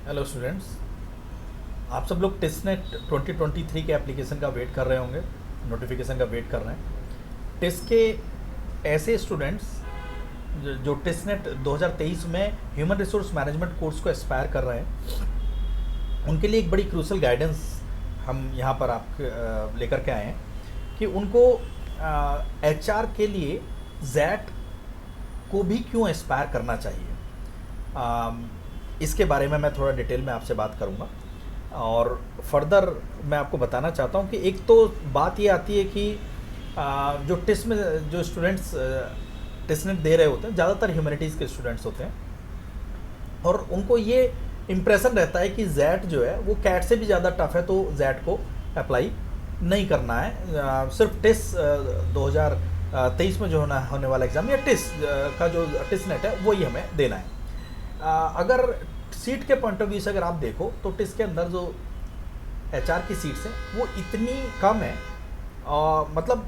Hello students. आप सब लोग टेस्टनेट 2023 के एप्लीकेशन का वेट कर रहे होंगे, नोटिफिकेशन का वेट कर रहे हैं। टेस्ट के ऐसे स्टूडेंट्स जो टेस्टनेट 2023 में ह्यूमन रिसोर्स मैनेजमेंट कोर्स को एस्पायर कर रहे हैं, उनके लिए एक बड़ी क्रूशल गाइडेंस हम यहाँ पर आप लेकर के आए हैं कि उनको एचआर के लिए जैट को भी क्यों एस्पायर करना चाहिए। इसके बारे में मैं थोड़ा डिटेल में आपसे बात करूंगा और फर्दर मैं आपको बताना चाहता हूं कि एक तो बात ये आती है कि जो टेस्ट में जो स्टूडेंट्स टेस्टनेट दे रहे होते हैं ज़्यादातर ह्यूमैनिटीज़ के स्टूडेंट्स होते हैं और उनको ये इम्प्रेशन रहता है कि जैट जो है वो कैट से भी ज़्यादा टफ है, तो जैट को अप्लाई नहीं करना है। सिर्फ टेस्ट 2023 में जो होने वाला एग्ज़ाम या टेस्ट का जो टेस्टनेट है वही हमें देना है। अगर सीट के पॉइंट ऑफ व्यू से अगर आप देखो तो टेस्ट के अंदर जो एचआर की सीट्स हैं वो इतनी कम है। मतलब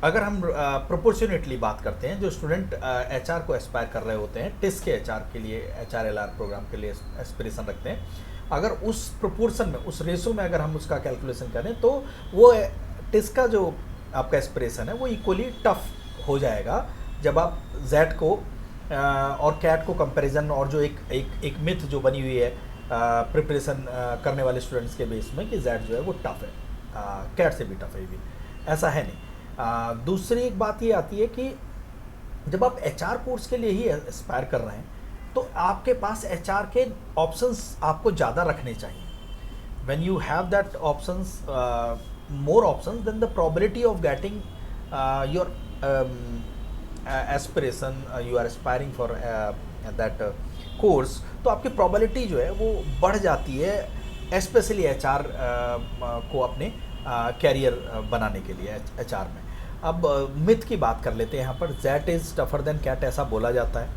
अगर हम प्रोपोर्शनेटली बात करते हैं, जो स्टूडेंट एचआर को एस्पायर कर रहे होते हैं, टेस्ट के एचआर के लिए, एचआरएलआर प्रोग्राम के लिए एस्पिरेशन रखते हैं, अगर उस प्रोपोर्शन में, उस रेशो में अगर हम उसका कैलकुलेशन करें तो वो टेस्ट का जो आपका एस्पिरेशन है वो इक्वली टफ हो जाएगा जब आप जैट को और कैट को कंपैरिजन, और जो एक मिथ जो बनी हुई है प्रिपरेशन करने वाले स्टूडेंट्स के बेस में कि जैट जो है वो टफ है, कैट से भी टफ है, भी ऐसा है नहीं। दूसरी एक बात ये आती है कि जब आप एचआर कोर्स के लिए ही एस्पायर कर रहे हैं तो आपके पास एचआर के ऑप्शंस आपको ज़्यादा रखने चाहिए। When you have that options, more options, then the probability of getting your aspiration, you are aspiring for that course, तो आपकी प्रोबेबिलिटी जो है वो बढ़ जाती है, स्पेशली एचआर को अपने कैरियर बनाने के लिए एचआर में। अब मिथ की बात कर लेते हैं यहाँ पर। XAT is tougher than CAT ऐसा बोला जाता है,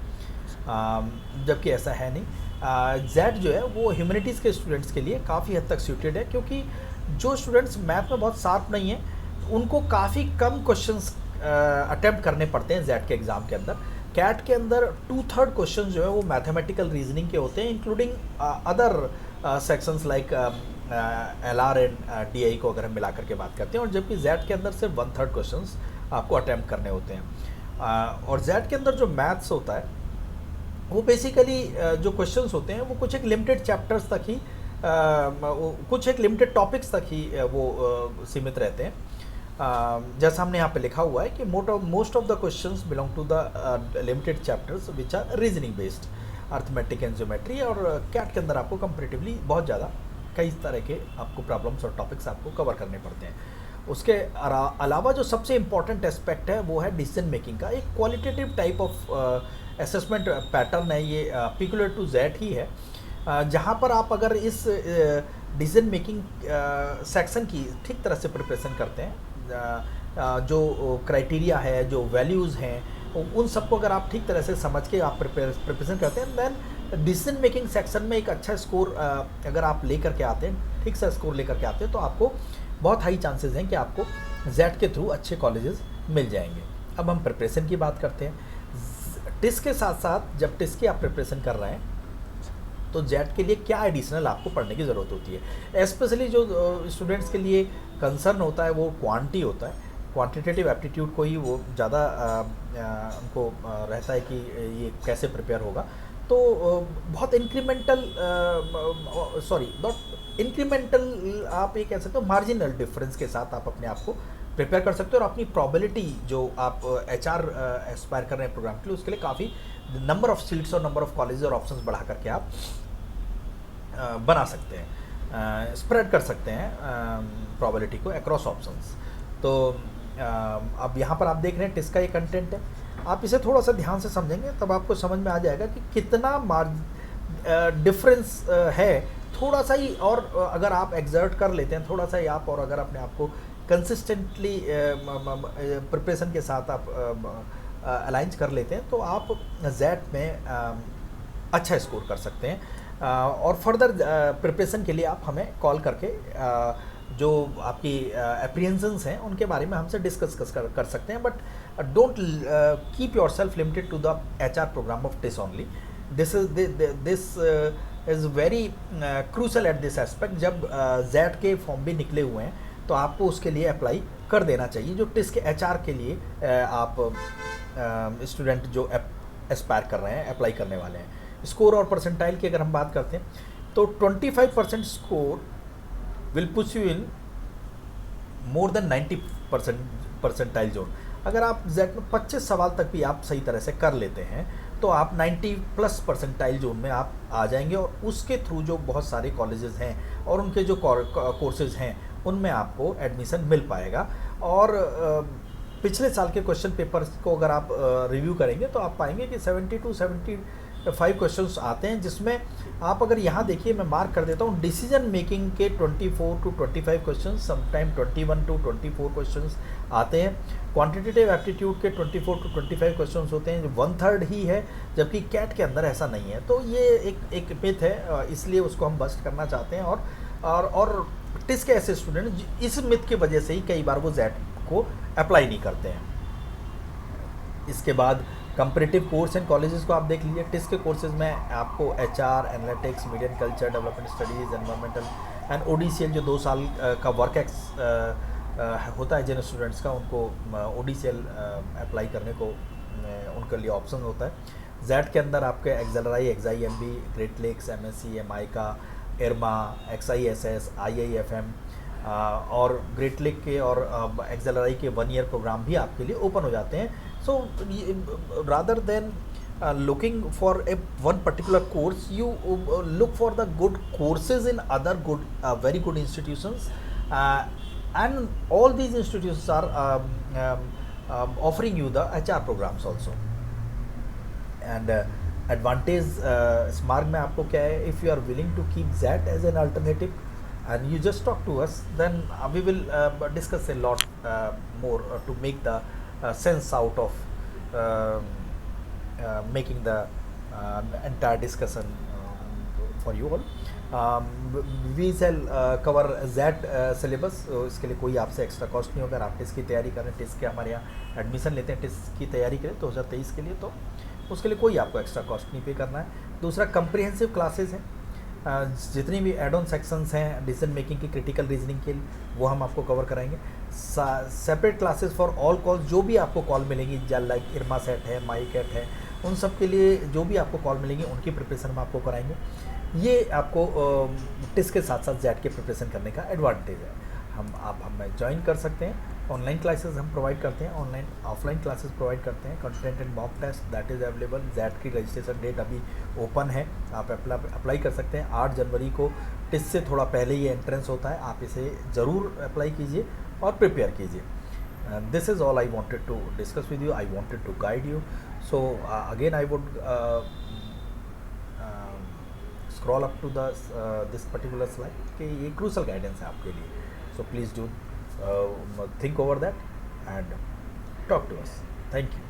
जबकि ऐसा है नहीं। जैट जो है वो ह्यूमैनिटीज़ के स्टूडेंट्स के लिए काफ़ी हद तक सूटेड है, क्योंकि जो स्टूडेंट्स मैथ में बहुत शार्प नहीं हैं उनको काफ़ी कम क्वेश्चंस अटेम्प्ट करने पड़ते हैं जैट के एग्ज़ाम के अंदर। कैट के अंदर 2/3 क्वेश्चन जो है वो मैथमेटिकल रीजनिंग के होते हैं, including other sections like LR and DI को अगर हम मिला करके बात करते हैं, और जबकि जैट के अंदर सिर्फ 1/3 क्वेश्चंस आपको अटेम्प्ट करने होते हैं। और जैट के अंदर जो मैथ्स होता है वो बेसिकली जो क्वेश्चंस होते हैं वो कुछ एक लिमिटेड चैप्टर्स तक ही, कुछ एक लिमिटेड टॉपिक्स तक ही वो सीमित रहते हैं। जैसा हमने यहाँ पे लिखा हुआ है कि most of the questions belong to the limited chapters which are reasoning based, arithmetic and geometry. और कैट के अंदर आपको कंपेरेटिवली बहुत ज़्यादा कई तरह के आपको प्रॉब्लम्स और टॉपिक्स आपको कवर करने पड़ते हैं। उसके अलावा जो सबसे इम्पॉर्टेंट एस्पेक्ट है वो है डिसीजन मेकिंग का। एक qualitative type of assessment pattern है, ये पिकुलर टू जैट ही है, जहाँ पर आप अगर इस डिसीजन मेकिंग सेक्शन की ठीक तरह से प्रिपरेशन करते हैं, जो क्राइटेरिया है, जो वैल्यूज़ हैं, उन सबको अगर आप ठीक तरह से समझ के आप प्रिपरेशन करते हैं, देन डिसीजन मेकिंग सेक्शन में एक अच्छा स्कोर अगर आप लेकर के आते हैं, ठीक सा स्कोर लेकर के आते हैं, तो आपको बहुत हाई चांसेस हैं कि आपको जैट के थ्रू अच्छे कॉलेजेस मिल जाएंगे। अब हम प्रिपरेशन की बात करते हैं। टेस्ट के साथ साथ जब टेस्ट की आप प्रिपरेशन कर रहे हैं तो जेट के लिए क्या एडिशनल आपको पढ़ने की ज़रूरत होती है। स्पेशली जो स्टूडेंट्स के लिए कंसर्न होता है वो क्वांटी होता है, क्वांटिटेटिव एप्टीट्यूड को ही वो ज़्यादा उनको रहता है कि ये कैसे प्रिपेयर होगा। तो बहुत इंक्रीमेंटल, नॉट इंक्रीमेंटल, आप ये कह सकते हो मार्जिनल डिफरेंस के साथ आप अपने आप को प्रिपेयर कर सकते हो, और अपनी प्रोबेबिलिटी जो आप एचआर एस्पायर कर रहे हैं प्रोग्राम के लिए, उसके लिए काफ़ी नंबर ऑफ सीट्स और नंबर ऑफ कॉलेज और ऑप्शंस बढ़ा करके आप बना सकते हैं, स्प्रेड कर सकते हैं प्रोबेबिलिटी को अक्रॉस ऑप्शंस। तो अब यहाँ पर आप देख रहे हैं टेस्ट का ये कंटेंट है, आप इसे थोड़ा सा ध्यान से समझेंगे तब आपको समझ में आ जाएगा कि कितना डिफरेंस है। थोड़ा सा ही और अगर आप एग्जर्ट कर लेते हैं, थोड़ा सा ही आप, और अगर अपने आप को कंसिस्टेंटली प्रिपरेशन के साथ आप अलाइंस कर लेते हैं तो आप जैट में अच्छा स्कोर कर सकते हैं। और फर्दर प्रिपरेशन के लिए आप हमें कॉल करके जो आपकी एप्रीहेंशंस हैं उनके बारे में हमसे डिस्कस कर सकते हैं, but don't keep yourself limited to the HR program of test only. This is very crucial at this aspect. जब जेड के फॉर्म भी निकले हुए हैं तो आपको उसके लिए अप्लाई कर देना चाहिए, जो टिस के एचआर के लिए आप स्टूडेंट जो एस्पायर कर रहे हैं, अप्लाई करने वाले हैं। स्कोर और परसेंटाइल की अगर हम बात करते हैं तो 25% score will push you in more than 90% percentile zone. अगर आप जेड में 25 सवाल तक भी आप सही तरह से कर लेते हैं तो आप 90+ परसेंटाइल जोन में आप आ जाएंगे, और उसके थ्रू जो बहुत सारे कॉलेजेस हैं और उनके जो कोर्सेज हैं उनमें आपको एडमिशन मिल पाएगा। और पिछले साल के क्वेश्चन पेपर्स को अगर आप रिव्यू करेंगे तो आप पाएंगे कि 70 to 75 क्वेश्चंस आते हैं, जिसमें आप अगर यहाँ देखिए, मैं मार्क कर देता हूँ, डिसीजन मेकिंग के 24 to 25 question, sometime 21 to 24 questions आते हैं। क्वांटिटेटिव एप्टीट्यूड के 24 to 25 क्वेश्चंस होते हैं, जो 1/3 ही है, जबकि कैट के अंदर ऐसा नहीं है। तो ये एक मिथ है, इसलिए उसको हम बस्ट करना चाहते हैं। और टिस के ऐसे स्टूडेंट इस मिथ की वजह से ही कई बार वो जेड को अप्लाई नहीं करते हैं। इसके बाद कंपैरेटिव कोर्स एंड कॉलेजेस को आप देख लीजिए। टिस के कोर्सेज में आपको HR, analytics, media and culture, development studies, environmental and ODCL जो 2 साल का वर्क होता है जिन स्टूडेंट्स का, उनको ओडीसीएल अप्लाई करने को उनके लिए ऑप्शन होता है। जेड के अंदर आपके एक्सेलराई, एक्सआईएमबी, ग्रेट लेक्स, एमएससी, एमआईका, इरमा, एक्सआईएसएस, आईआईएफएम और ग्रेट लेक के और एक्सेलराई के 1 ईयर प्रोग्राम भी आपके लिए ओपन हो जाते हैं। So rather than looking for a one particular course, you look for the good courses in other good very good institutions, and all these institutions are offering you the HR programs also. And advantage smart में आपको क्या है, if you are willing to keep that as an alternative and you just talk to us, then we will discuss a lot more to make the sense out of making the entire discussion for you all. We shall cover that syllabus. इसके लिए कोई आपसे extra cost नहीं होगा। अगर आप test की तैयारी करें, टेस्ट के हमारे यहाँ एडमिशन लेते हैं टेस्ट की तैयारी करें 2023 के लिए, तो उसके लिए कोई आपको एक्स्ट्रा कॉस्ट नहीं पे करना है। दूसरा, कंप्रिहेंसिव क्लासेस हैं, जितनी भी एड ऑन सेक्शंस हैं डिसीजन मेकिंग की, क्रिटिकल रीजनिंग के, वो हम आपको कवर कराएंगे। Separate classes for all calls, जो भी आपको कॉल मिलेंगी, लाइक इरमा सेट है, माई कैट है, उन सब के लिए जो भी आपको कॉल मिलेंगी उनकी प्रिपरेशन हम आपको कराएंगे। ये आपको टिस्ट के साथ साथ जेड के प्रिपरेशन करने का एडवांटेज है। आप हमें ज्वाइन कर सकते हैं। ऑनलाइन क्लासेस हम प्रोवाइड करते हैं, ऑनलाइन ऑफलाइन क्लासेस प्रोवाइड करते हैं। Content and mock test that is available. XAT की रजिस्ट्रेशन डेट अभी ओपन है, आप अप्लाई कर सकते हैं। 8 जनवरी को टिस्ट से थोड़ा पहले ये एंट्रेंस होता है, आप इसे ज़रूर अप्लाई कीजिए और प्रिपेयर कीजिए। This is all I wanted to discuss with you, I wanted to guide you. So again I would scroll up to this particular slide कि ये क्रूशल गाइडेंस है आपके लिए। So please do think over that and talk to us. Thank you.